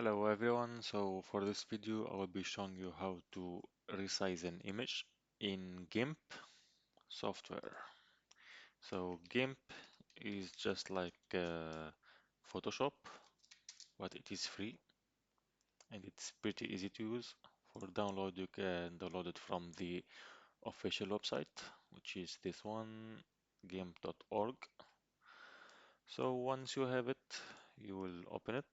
Hello everyone, so for this video I will be showing you how to resize an image in GIMP software. So GIMP is just like Photoshop, but it is free and it's pretty easy to use. For download you can download it from the official website, which is this one, gimp.org. So once you have it, you will open it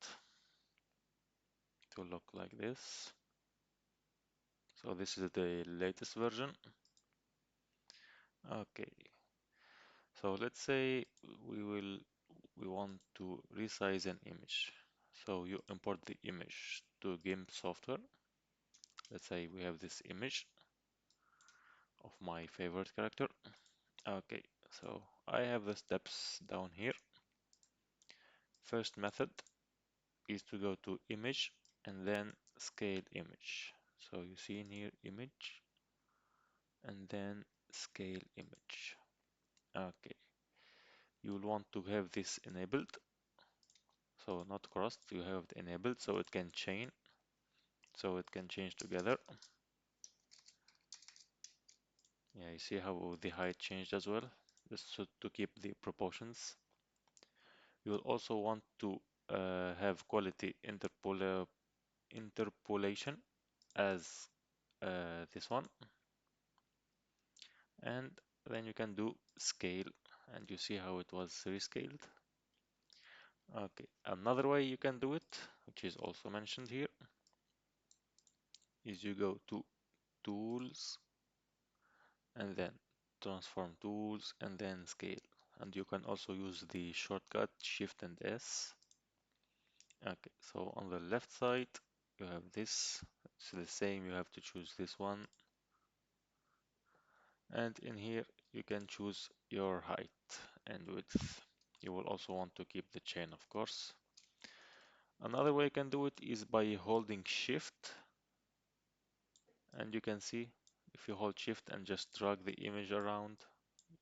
to look like this. So this is the latest version. Okay, so let's say we want to resize an image. So you import the image to GIMP software. Let's say we have this image of my favorite character. Okay, so I have the steps down here. First method is to go to image and then scale image. So you see in here image and then scale image. Okay, you will want to have this enabled. So not crossed, you have it enabled so it can chain, so it can change together. Yeah, you see how the height changed as well, just so to keep the proportions. You will also want to have quality interpolation as this one, and then you can do scale, and you see how it was rescaled. Okay, another way you can do it, which is also mentioned here, is you go to tools and then transform tools and then scale, and you can also use the shortcut shift and S. Okay, so on the left side you have this, it's the same, you have to choose this one, and in here you can choose your height and width. You will also want to keep the chain, of course. Another way you can do it is by holding shift, and you can see if you hold shift and just drag the image around,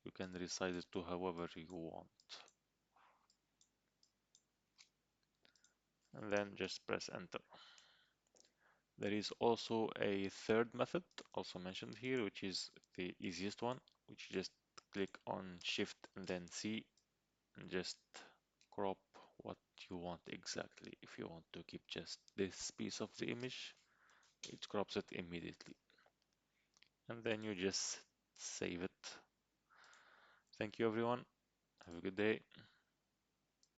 you can resize it to however you want. And then just press enter. There is also a third method also mentioned here, which is the easiest one, which you just click on shift and then C and just crop what you want exactly. If you want to keep just this piece of the image, it crops it immediately. And then you just save it. Thank you everyone. Have a good day.